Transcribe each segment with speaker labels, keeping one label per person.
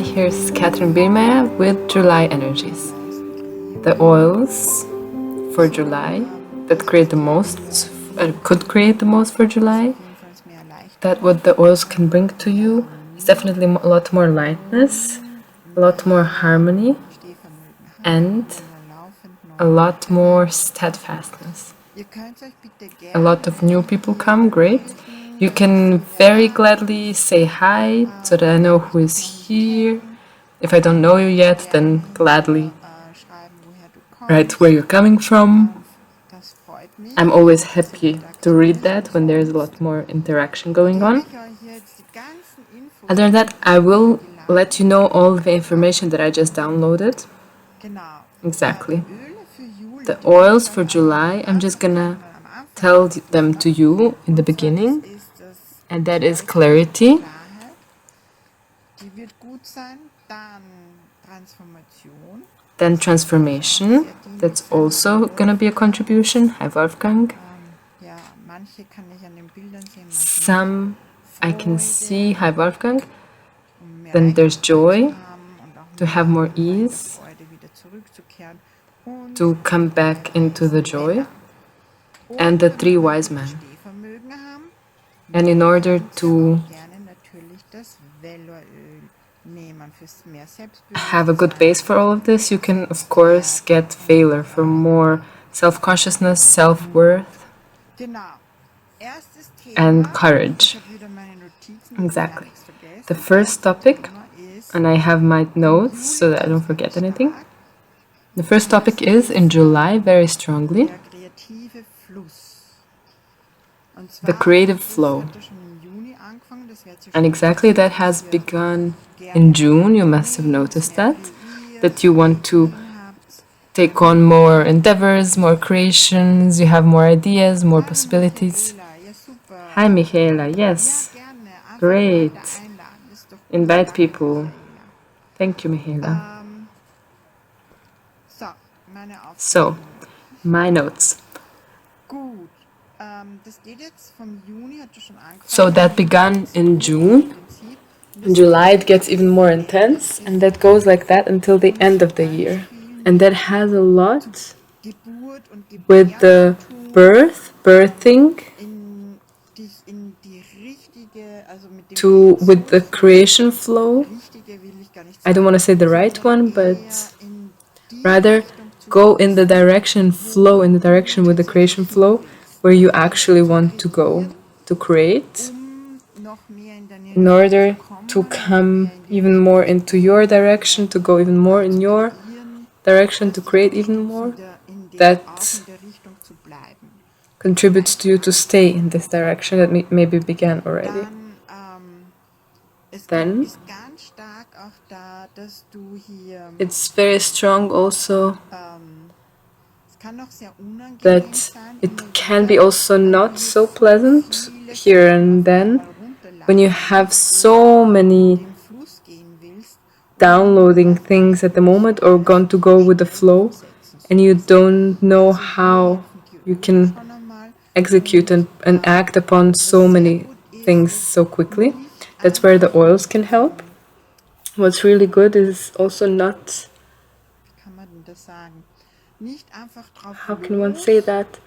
Speaker 1: here's Katherine with July Energies. The oils for July that create the most, could create the most for July, that what the oils can bring to you is definitely a lot more lightness, a lot more harmony, and a lot more steadfastness. A lot of new people come, great. You can very gladly say hi so that I know who is here. If I don't know you yet, then gladly write where you're coming from. I'm always happy to read that when there's a lot more interaction going on. Other than that, I will let you know all the information that I just downloaded. Exactly. The oils for July, I'm just gonna tell them to you in the beginning, and that is clarity, then transformation, that's also gonna be a contribution. Hi Wolfgang. Some I can see, hi Wolfgang. Then there's joy, to have more ease, to come back into the joy, and the three wise men. And in order to have a good base for all of this, you can of course get Valor for more self-consciousness, self-worth, and courage. Exactly. The first topic, and I have my notes so that I don't forget anything. The first topic is in July very strongly the creative flow. And exactly that has begun in June. You must have noticed that you want to take on more endeavors, more creations, you have more ideas, more possibilities. Hi Michaela, yes, great. Invite people. Thank you, Michaela. So, my notes. So that began in June. In July it gets even more intense, and that goes like that until the end of the year. And that has a lot with the birthing, with the creation flow. I don't want to say the right one, but rather go in the direction, flow in the direction with the creation flow where you actually want to go to create, in order to come even more into your direction, to go even more in your direction, to create even more. That contributes to you to stay in this direction that maybe began already. Then it's very strong also that it can be also not so pleasant here and then when you have so many downloading things at the moment or going to go with the flow and you don't know how you can execute and act upon so many things so quickly. That's where the oils can help. What's really good is also not, how can one say that?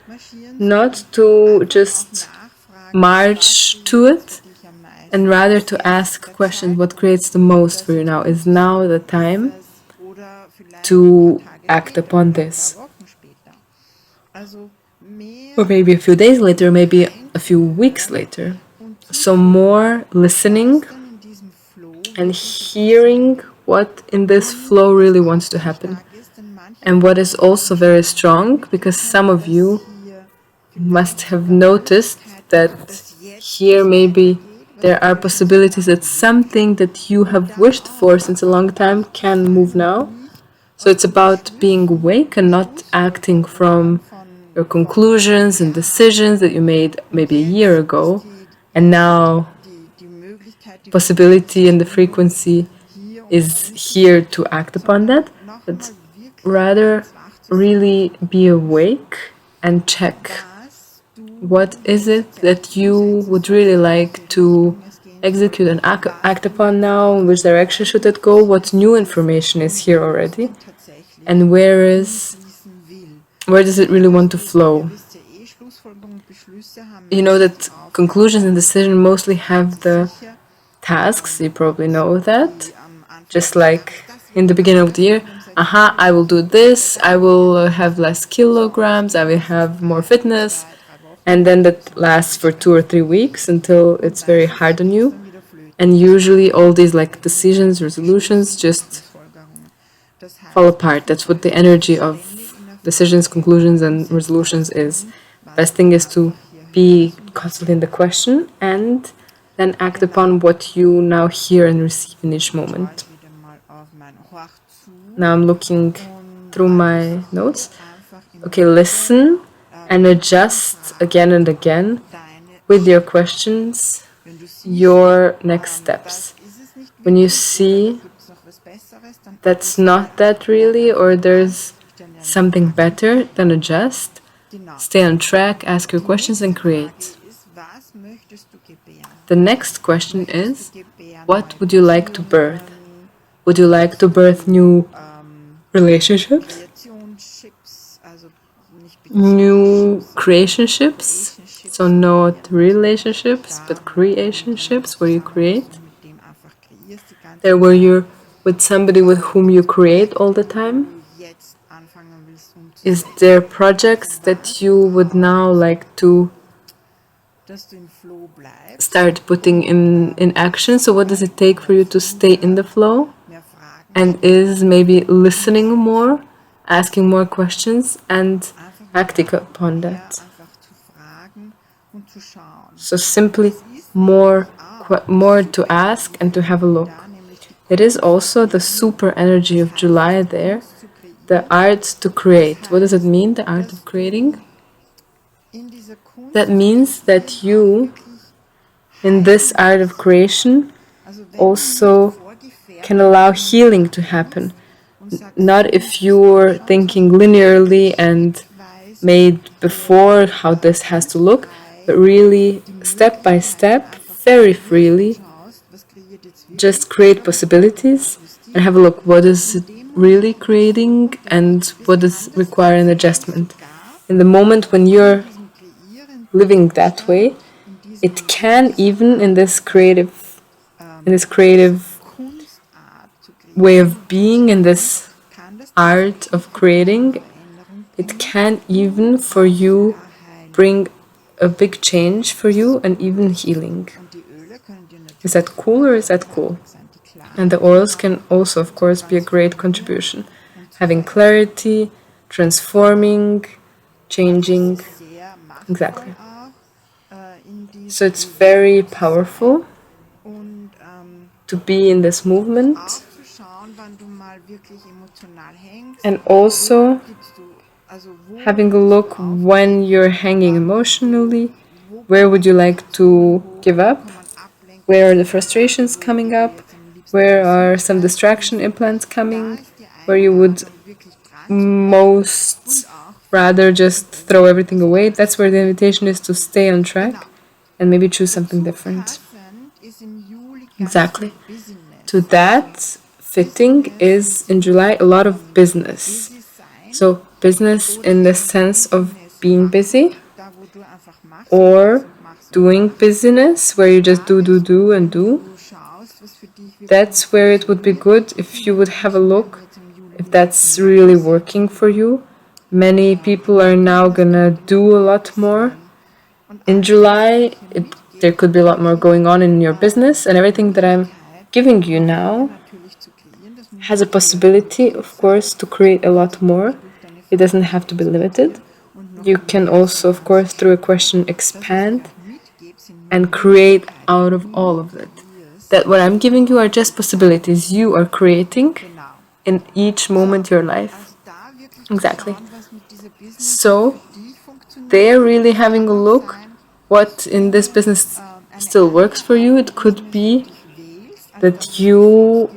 Speaker 1: Not to just march to it, and rather to ask questions. What creates the most for you now? Is now the time to act upon this? Or maybe a few days later, maybe a few weeks later. So more listening and hearing what in this flow really wants to happen. And what is also very strong, because some of you must have noticed that here maybe there are possibilities that something that you have wished for since a long time can move now. So it's about being awake and not acting from your conclusions and decisions that you made maybe a year ago, and now possibility and the frequency is here to act upon that, but rather really be awake and check what is it that you would really like to execute and act upon now? In which direction should it go? What new information is here already? And where does it really want to flow? You know that conclusions and decision mostly have the tasks, you probably know that. Just like in the beginning of the year, I will do this, I will have less kilograms, I will have more fitness, and then that lasts for 2 or 3 weeks until it's very hard on you. And usually all these like decisions, resolutions just fall apart. That's what the energy of decisions, conclusions, and resolutions is. Best thing is to be constantly in the question and then act upon what you now hear and receive in each moment. Now I'm looking through my notes. Okay, listen and adjust again and again with your questions your next steps. When you see that's not that really, or there's something better, then adjust, stay on track, ask your questions, and create. The next question is, what would you like to birth? Would you like to birth new relationships? New creationships? So not relationships, but creationships where you create. There where you're with somebody with whom you create all the time. Is there projects that you would now like to start putting in action? So what does it take for you to stay in the flow? And is maybe listening more, asking more questions, and acting upon that. So simply more to ask and to have a look. It is also the super energy of July there, the art to create. What does it mean, the art of creating? That means that you, in this art of creation, also can allow healing to happen. Not if you're thinking linearly and made before how this has to look, but really step by step, very freely, just create possibilities and have a look what is it really creating and what does require an adjustment. In the moment when you're living that way, it can even in this creative way of being, in this art of creating, it can even for you bring a big change for you and even healing. Is that cool or is that cool? And the oils can also, of course, be a great contribution. Having clarity, transforming, changing. Exactly. So it's very powerful to be in this movement. And also having a look when you're hanging emotionally, where would you like to give up? Where are the frustrations coming up? Where are some distraction implants coming? Where you would most rather just throw everything away? That's where the invitation is to stay on track and maybe choose something different. Exactly. To that, fitting is in July a lot of business. So business in the sense of being busy or doing business where you just do and do. That's where it would be good if you would have a look if that's really working for you. Many people are now gonna do a lot more. In July, there could be a lot more going on in your business, and everything that I'm giving you now has a possibility, of course, to create a lot more. It doesn't have to be limited. You can also, of course, through a question, expand and create out of all of it. That what I'm giving you are just possibilities you are creating in each moment of your life. Exactly. So they're really having a look what in this business still works for you. It could be that you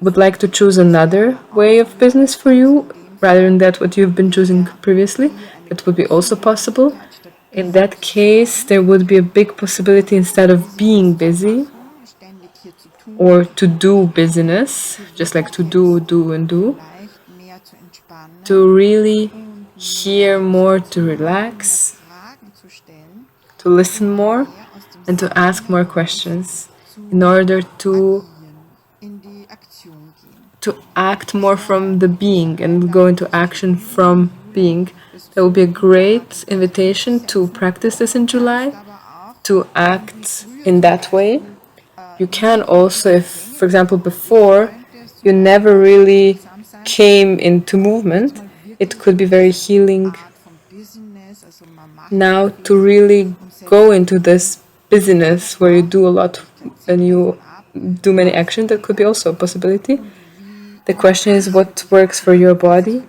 Speaker 1: would like to choose another way of business for you rather than that what you've been choosing previously. That would be also possible. In that case, there would be a big possibility instead of being busy, or to do business, just like to do, and do, to really hear more, to relax, to listen more, and to ask more questions in order to act more from the being and go into action from being. That will be a great invitation to practice this in July, to act in that way. You can also, if, for example, before you never really came into movement, it could be very healing now to really go into this busyness where you do a lot and you do many actions. That could be also a possibility. The question is what works for your body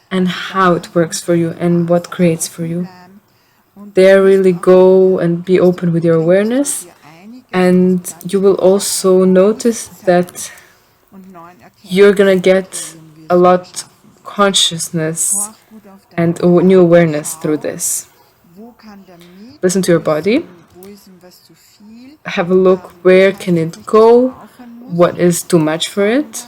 Speaker 1: and how it works for you and what creates for you. There, really go and be open with your awareness, and you will also notice that you're gonna get a lot consciousness and new awareness through this. Listen to your body. Have a look, where can it go? What is too much for it?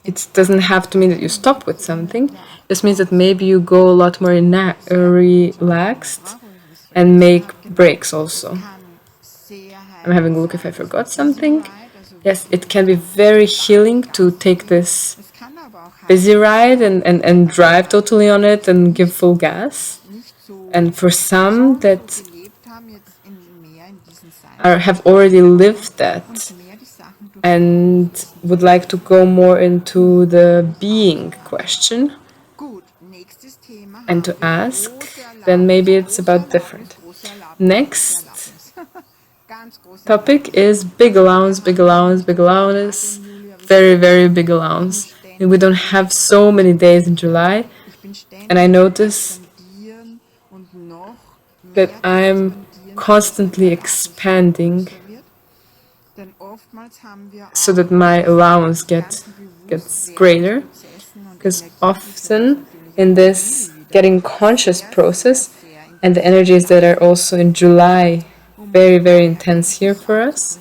Speaker 1: It doesn't have to mean that you stop with something. This means that maybe you go a lot more relaxed and make breaks also. I'm having a look if I forgot something. Yes, it can be very healing to take this busy ride and drive totally on it and give full gas. And for some that have already lived that and would like to go more into the being question and to ask, then maybe it's about different. Next topic is big allowance, big allowance, big allowance, very, very big allowance. And we don't have so many days in July, and I notice that I'm constantly expanding so that my allowance gets greater, because often in this getting conscious process and the energies that are also in July very, very intense here for us,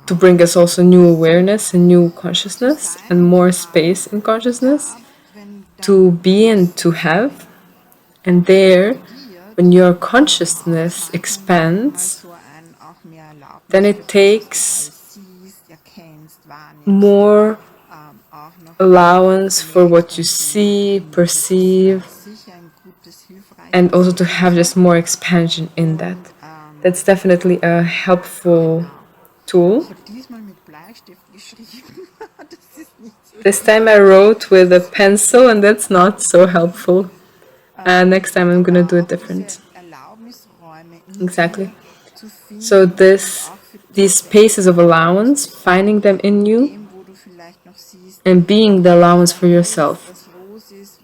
Speaker 1: to bring us also new awareness and new consciousness and more space in consciousness to be and to have. And there, when your consciousness expands, then it takes more allowance for what you see, perceive, and also to have just more expansion in that. That's definitely a helpful tool. This time I wrote with a pencil, and that's not so helpful. Next time I'm gonna do it different. Exactly. So these spaces of allowance, finding them in you and being the allowance for yourself.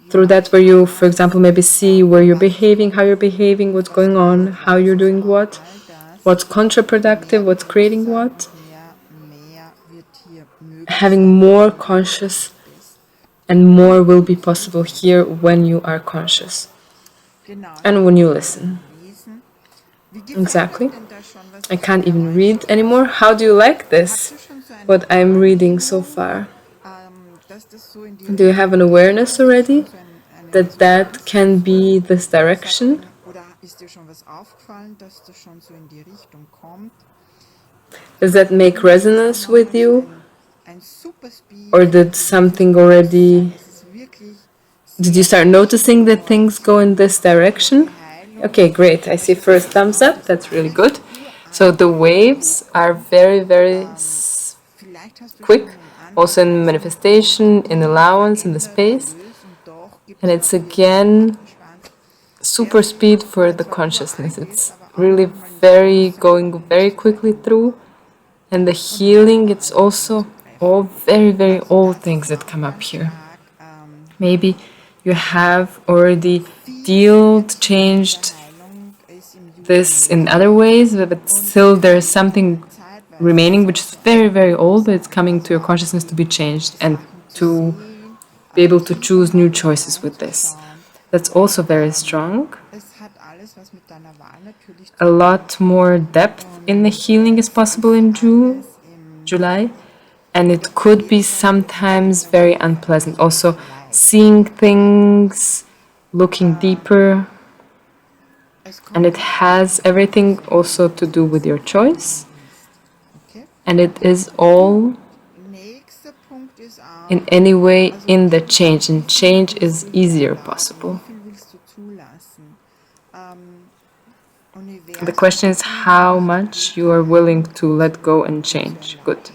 Speaker 1: Through that, where you, for example, maybe see where you're behaving, how you're behaving, what's going on, how you're doing what's counterproductive, what's creating what. Having more conscious and more will be possible here when you are conscious and when you listen. Exactly. I can't even read anymore. How do you like this? What I'm reading so far? Do you have an awareness already that can be this direction? Does that make resonance with you? Or did something already... Did you start noticing that things go in this direction? Okay, great. I see first thumbs up. That's really good. So the waves are very, very quick, also in manifestation, in allowance, in the space. And it's again super speed for the consciousness. It's really going very quickly through. And the healing, it's also all very, very old things that come up here. Maybe you have already changed this in other ways, but still there's something remaining which is very, very old, but it's coming to your consciousness to be changed and to be able to choose new choices with this. That's also very strong. A lot more depth in the healing is possible in July, and it could be sometimes very unpleasant. Also, seeing things, looking deeper, and it has everything also to do with your choice, and it is all in any way in the change, and change is easier possible. The question is how much you are willing to let go and change. Good.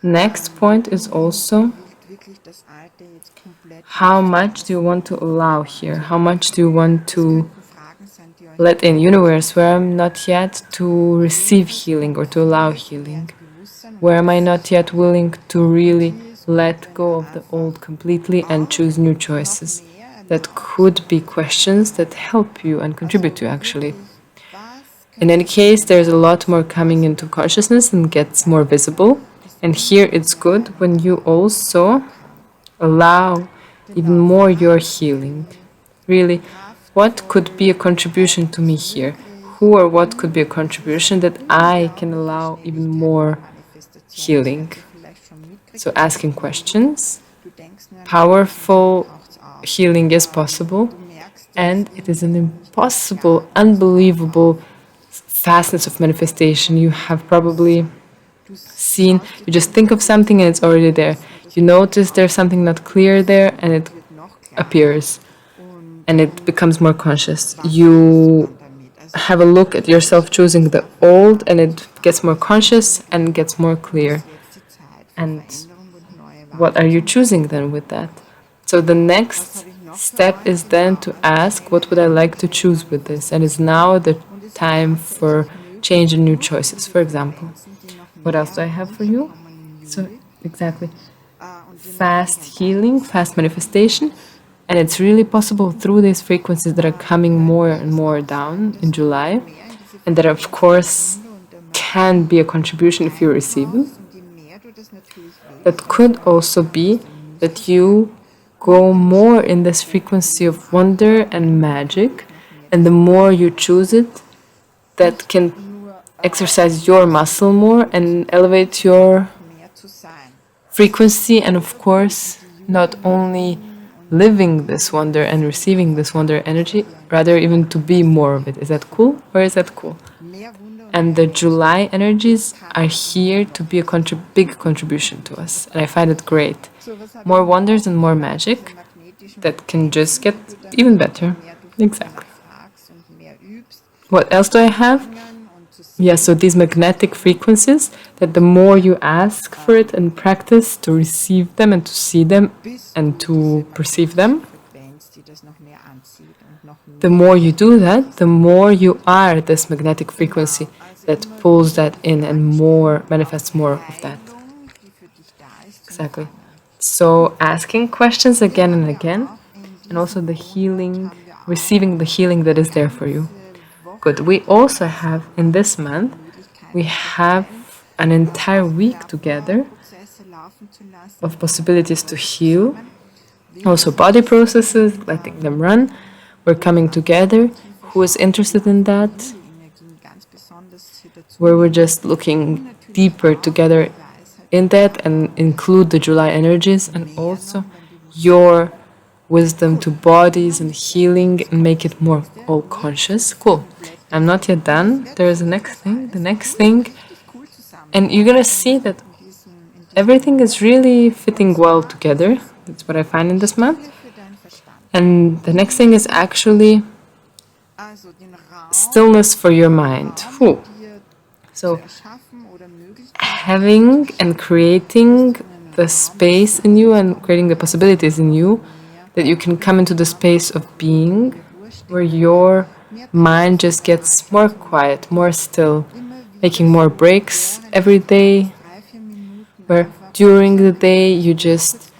Speaker 1: Next point is also how much do you want to allow here? How much do you want to let in? Universe, where I'm not yet to receive healing or to allow healing? Where am I not yet willing to really let go of the old completely and choose new choices? That could be questions that help you and contribute to you, actually. In any case, there's a lot more coming into consciousness and gets more visible. And here it's good when you also allow even more your healing. Really, what could be a contribution to me here? Who or what could be a contribution that I can allow even more healing? So asking questions, powerful healing is possible, and it is an impossible, unbelievable fastness of manifestation. You have probably seen, you just think of something and it's already there. You notice there's something not clear there and it appears and it becomes more conscious. You have a look at yourself choosing the old and it gets more conscious and gets more clear. And what are you choosing then with that? So the next step is then to ask, what would I like to choose with this? And is now the time for change and new choices, for example. What else do I have for you? So, exactly. Fast healing, fast manifestation. And it's really possible through these frequencies that are coming more and more down in July. And that, of course, can be a contribution if you receive them. That could also be that you go more in this frequency of wonder and magic. And the more you choose it, that can exercise your muscle more and elevate your frequency, and of course not only living this wonder and receiving this wonder energy, rather even to be more of it. Is that cool or is that cool? And the July energies are here to be a big contribution to us, and I find it great. More wonders and more magic that can just get even better. Exactly. What else do I have? Yeah, so these magnetic frequencies, that the more you ask for it and practice to receive them and to see them and to perceive them, the more you do that, the more you are this magnetic frequency that pulls that in and more manifests more of that. Exactly. So asking questions again and again, and also the healing, receiving the healing that is there for you. Good. We also have in this month, we have an entire week together of possibilities to heal. Also body processes, letting them run. We're coming together. Who is interested in that? Where we're just looking deeper together in that and include the July energies and also your wisdom to bodies and healing and make it more all conscious. Cool. I'm not yet done. There is the next thing. And you're gonna see that everything is really fitting well together. That's what I find in this month. And the next thing is actually stillness for your mind. Whew. So having and creating the space in you and creating the possibilities in you that you can come into the space of being where your mind just gets more quiet, more still, making more breaks every day, where during the day you just,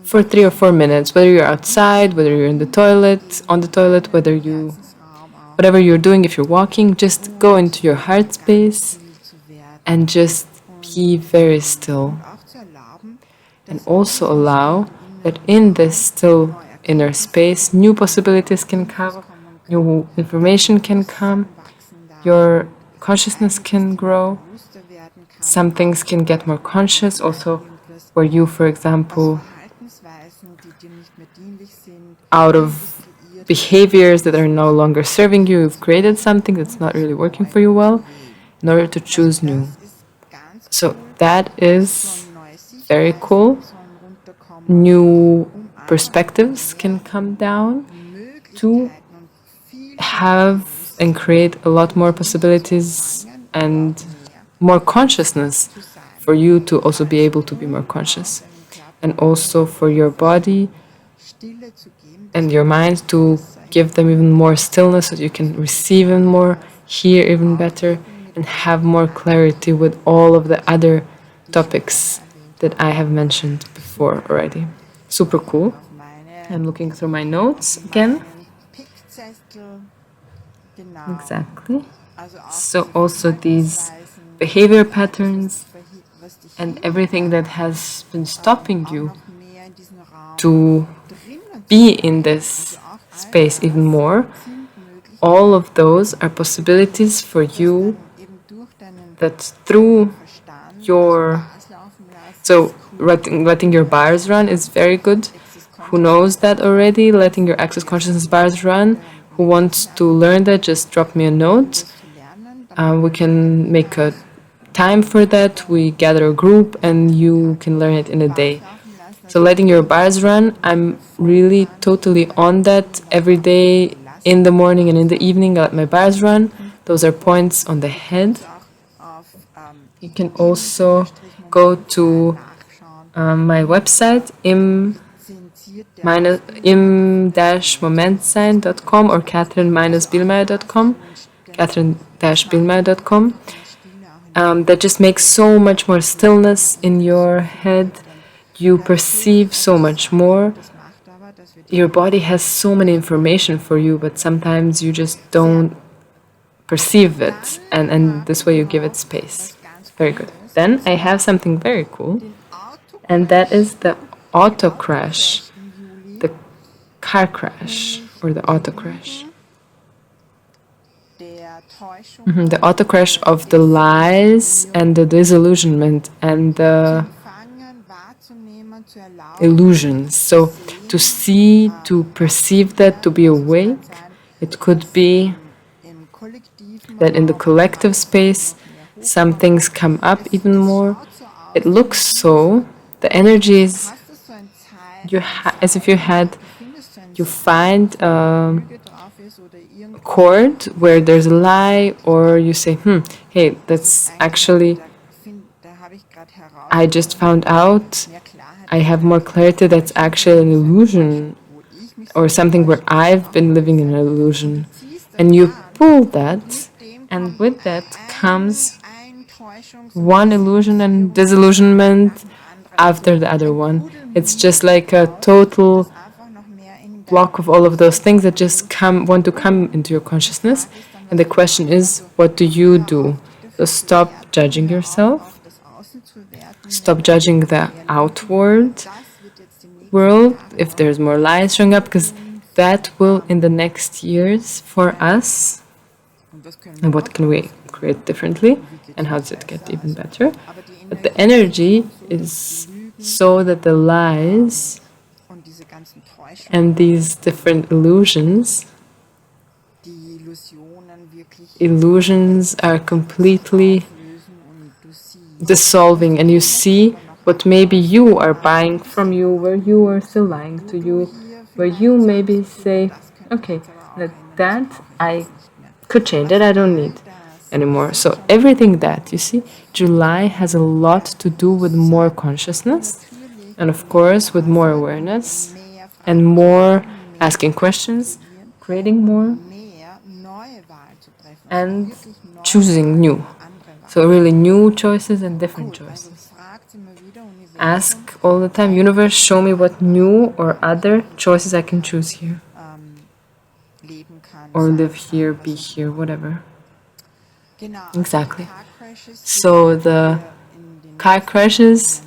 Speaker 1: for 3 or 4 minutes, whether you're outside, whether you're in the toilet, on the toilet, whatever you're doing, if you're walking, just go into your heart space and just be very still. And also allow that in this still inner space, new possibilities can come, new information can come, your consciousness can grow, some things can get more conscious, also where you, for example, out of behaviors that are no longer serving you, you've created something that's not really working for you well in order to choose new. So that is very cool. New perspectives can come down to have and create a lot more possibilities and more consciousness for you to also be able to be more conscious. And also for your body and your mind to give them even more stillness so that you can receive even more, hear even better, and have more clarity with all of the other topics that I have mentioned before already. Super cool. I'm looking through my notes again. Exactly. So also these behavior patterns and everything that has been stopping you to be in this space even more, all of those are possibilities for you that through your, so letting your bars run is very good. Who knows that already? Letting your access consciousness bars run. Who wants to learn that? Just drop me a note. We can make a time for that. We gather a group and you can learn it in a day. So letting your bars run, I'm really totally on that every day in the morning and in the evening. I let my bars run. Those are points on the head. You can also go to my website im-momentsein.com or Katherine-Billmeier.com, Katherine-Billmeier.com. That just makes so much more stillness in your head. You perceive so much more. Your body has so many information for you, but sometimes you just don't perceive it, and this way you give it space. Very good. Then I have something very cool, and that is the auto crash, the car crash, or the auto crash. The auto crash of the lies and the disillusionment and the illusions. So to see, to perceive that, to be awake, it could be that in the collective space some things come up even more. It looks so, the energy is as if you find a chord where there's a lie, or you say, hey, that's actually, I just found out, I have more clarity, that's actually an illusion or something where I've been living in an illusion. And you pull that, and with that comes one illusion and disillusionment after the other one. It's just like a total block of all of those things that just want to come into your consciousness. And the question is, what do you do? So stop judging yourself. Stop judging the outward world if there's more lies showing up, because that will, in the next years, for us, and what can we create differently, and how does it get even better? But the energy is so that the lies and these different illusions are completely dissolving, and you see what maybe you are buying from you, where you are still lying to you, where you maybe say, okay, that I could change, that I don't need anymore. So everything that, you see, July has a lot to do with more consciousness, and of course with more awareness and more asking questions, creating more, and choosing new. So really new choices and different choices. Ask all the time, universe, show me what new or other choices I can choose here. Or live here, be here, whatever. Exactly. So the car crashes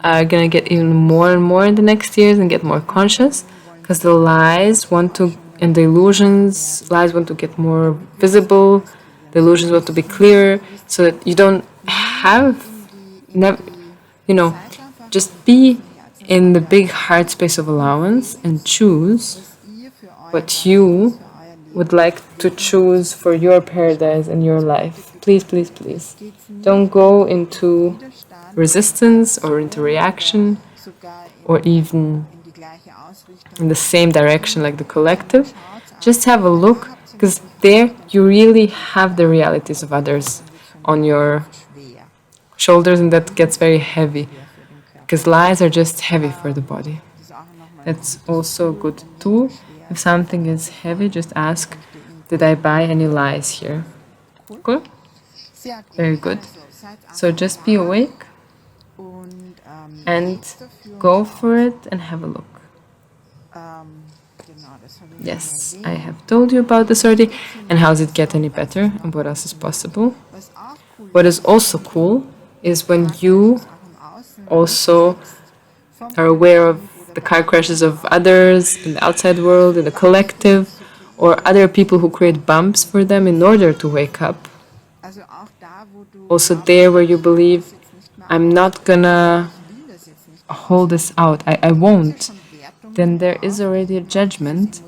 Speaker 1: are gonna get even more and more in the next years and get more conscious, because the lies want to and the illusions, lies want to get more visible, the illusions want to be clearer, so that you don't have, never, just be in the big heart space of allowance and choose what you would like to choose for your paradise and your life. Please, please, please. Don't go into resistance or into reaction or even in the same direction like the collective. Just have a look, because there you really have the realities of others on your shoulders, and that gets very heavy, because lies are just heavy for the body. That's also good too. If something is heavy, just ask, did I buy any lies here? Cool? Very good. So just be awake and go for it and have a look. Yes, I have told you about this already, and how does it get any better and what else is possible. What is also cool is when you also are aware of the car crashes of others in the outside world, in the collective, or other people who create bumps for them in order to wake up. Also there where you believe, I'm not gonna hold this out, I won't, then there is already a judgment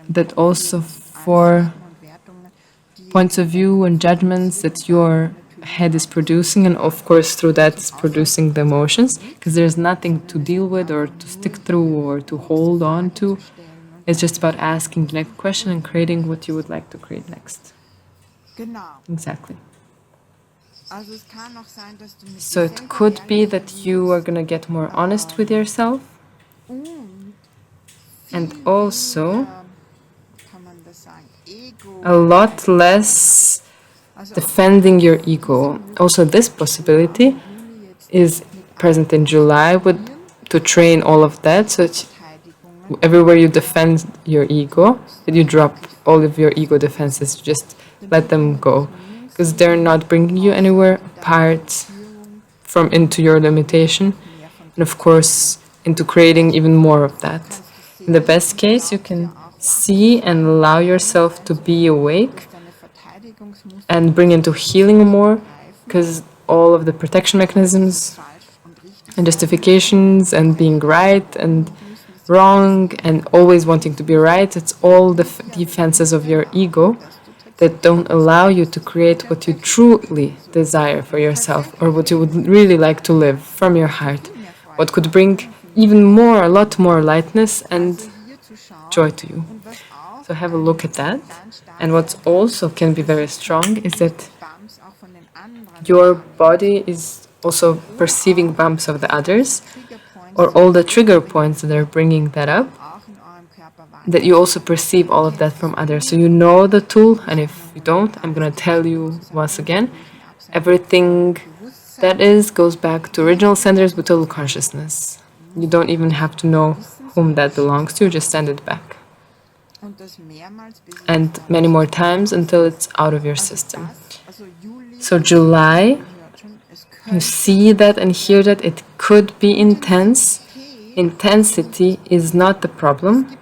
Speaker 1: that also for points of view and judgments that your head is producing, and of course through that it's producing the emotions, because there's nothing to deal with or to stick through or to hold on to. It's just about asking the next question and creating what you would like to create next. Exactly. So it could be that you are going to get more honest with yourself, and also a lot less defending your ego. Also, this possibility is present in July to train all of that. So everywhere you defend your ego, that you drop all of your ego defenses, you just let them go, because they're not bringing you anywhere apart from into your limitation, and of course into creating even more of that. In the best case, you can see and allow yourself to be awake and bring into healing more, because all of the protection mechanisms and justifications and being right and wrong and always wanting to be right, it's all the defenses of your ego that don't allow you to create what you truly desire for yourself, or what you would really like to live from your heart, what could bring even more, a lot more lightness and joy to you. So have a look at that. And what also can be very strong is that your body is also perceiving bumps of the others, or all the trigger points that are bringing that up, that you also perceive all of that from others. So you know the tool, and if you don't, I'm going to tell you once again, everything that goes back to original centers with total consciousness. You don't even have to know whom that belongs to, just send it back. And many more times until it's out of your system. So July, you see that and hear that it could be intense. Intensity is not the problem,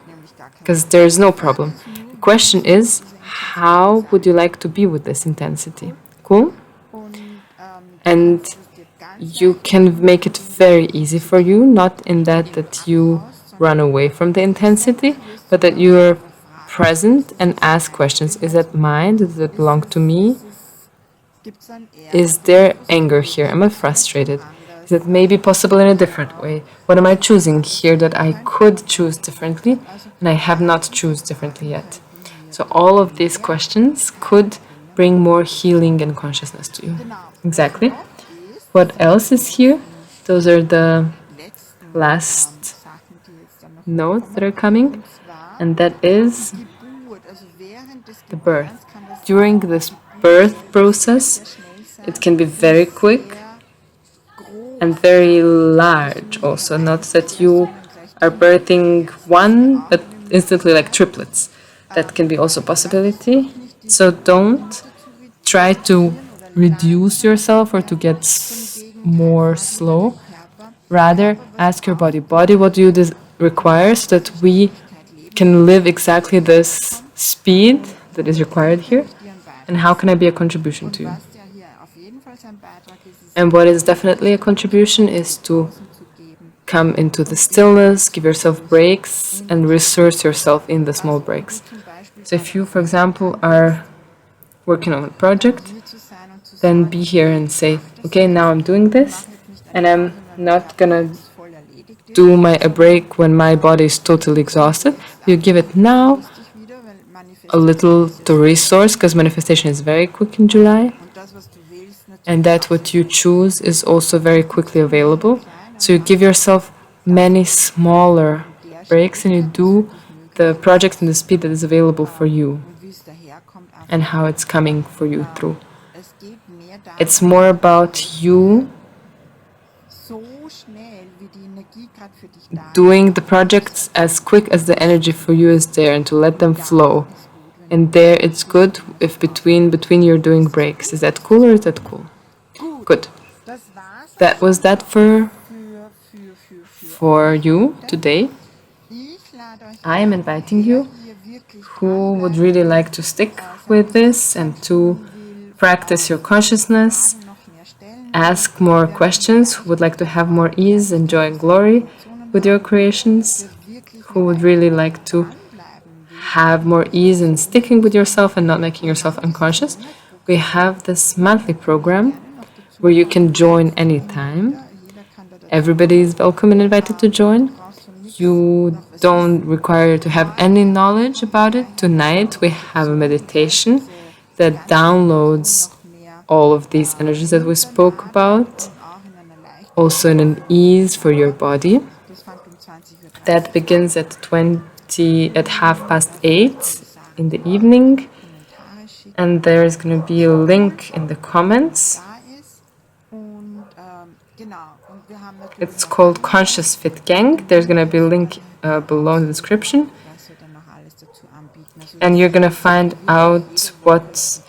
Speaker 1: because there is no problem. The question is, how would you like to be with this intensity? Cool? And you can make it very easy for you, not in that you run away from the intensity, but that you're present and ask questions. Is that mine? Does it belong to me? Is there anger here? Am I frustrated? Is it maybe possible in a different way? What am I choosing here that I could choose differently and I have not choose differently yet? So all of these questions could bring more healing and consciousness to you. Exactly. What else is here? Those are the last notes that are coming, and that is the birth. During this birth process, it can be very quick and very large also. Not that you are birthing one, but instantly like triplets. That can be also a possibility. So don't try to reduce yourself or to get more slow. Rather, ask your body, what do you require, so that we can live exactly this speed that is required here? And how can I be a contribution to you? And what is definitely a contribution is to come into the stillness, give yourself breaks, and resource yourself in the small breaks. So if you, for example, are working on a project, then be here and say, okay, now I'm doing this, and I'm not gonna do a break when my body is totally exhausted. You give it now a little to resource, because manifestation is very quick in July, and that what you choose is also very quickly available. So you give yourself many smaller breaks, and you do the project in the speed that is available for you and how it's coming for you through. It's more about you doing the projects as quick as the energy for you is there, and to let them flow. And there it's good if between you're doing breaks. Is that cool or is that cool? Good. That was that for you today. I am inviting you who would really like to stick with this and to practice your consciousness, ask more questions, who would like to have more ease and joy and glory with your creations, who would really like to have more ease in sticking with yourself and not making yourself unconscious. We have this monthly program where you can join anytime. Everybody is welcome and invited to join. You don't require to have any knowledge about it. Tonight we have a meditation that downloads all of these energies that we spoke about, also in an ease for your body. That begins at 8:30 in the evening, and there is going to be a link in the comments. It's called Conscious Fit Gang. There's going to be a link below in the description, and you're going to find out what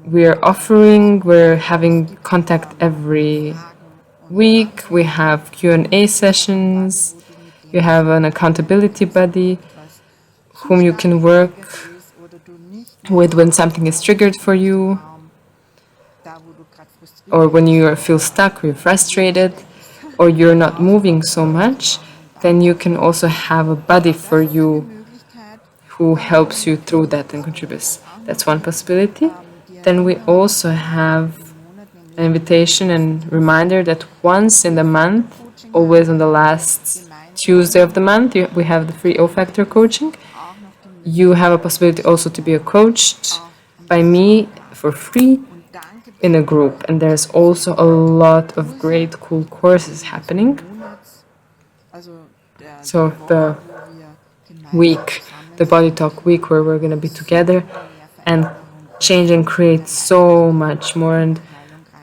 Speaker 1: we are offering. We're having contact every week. We have Q&A sessions. You have an accountability buddy whom you can work with when something is triggered for you, or when you feel stuck or you're frustrated, or you're not moving so much. Then you can also have a buddy for you who helps you through that and contributes. That's one possibility. Then we also have an invitation and reminder that once in the month, always on the last Tuesday of the month, we have the free O Factor coaching. You have a possibility also to be coached by me for free in a group. And there's also a lot of great, cool courses happening. So the week, the Body Talk week, where we're going to be together and change and create so much more and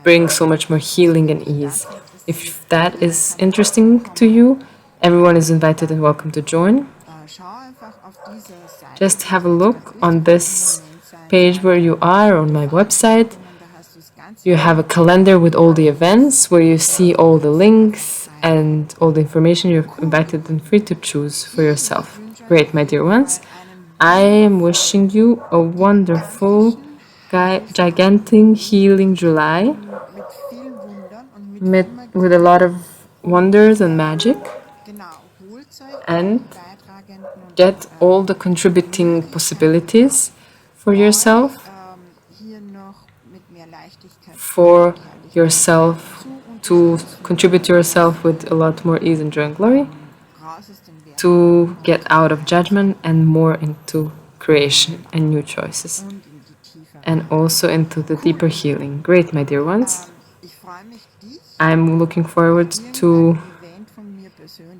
Speaker 1: bring so much more healing and ease. If that is interesting to you, everyone is invited and welcome to join. Just have a look on this page where you are, on my website. You have a calendar with all the events where you see all the links and all the information. You're invited and free to choose for yourself. Great, my dear ones. I am wishing you a wonderful, gigantic, healing July with a lot of wonders and magic, and get all the contributing possibilities for yourself, to contribute to yourself with a lot more ease and joy and glory, to get out of judgment and more into creation and new choices, and also into the deeper healing. Great, my dear ones. I'm looking forward to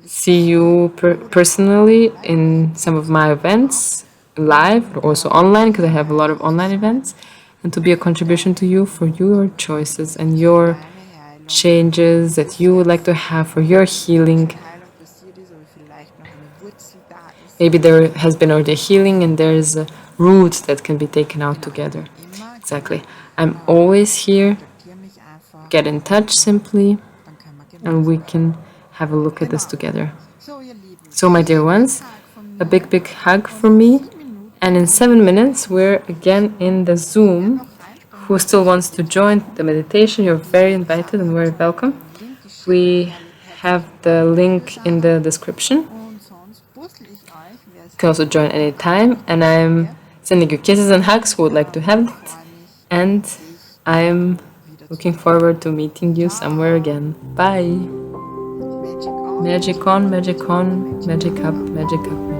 Speaker 1: see you personally in some of my events, live, but also online, because I have a lot of online events, and to be a contribution to you for your choices and your changes that you would like to have for your healing. Maybe there has been already healing and there's a root that can be taken out together. Exactly. I'm always here. Get in touch simply, and we can have a look at this together. So, my dear ones, a big hug from me. And in 7 minutes, we're again in the Zoom. Who still wants to join the meditation, you're very invited and very welcome. We have the link in the description. You can also join anytime. And I'm sending you kisses and hugs who would like to have it. And I'm looking forward to meeting you somewhere again. Bye. Magic on, magic up, magic up, magic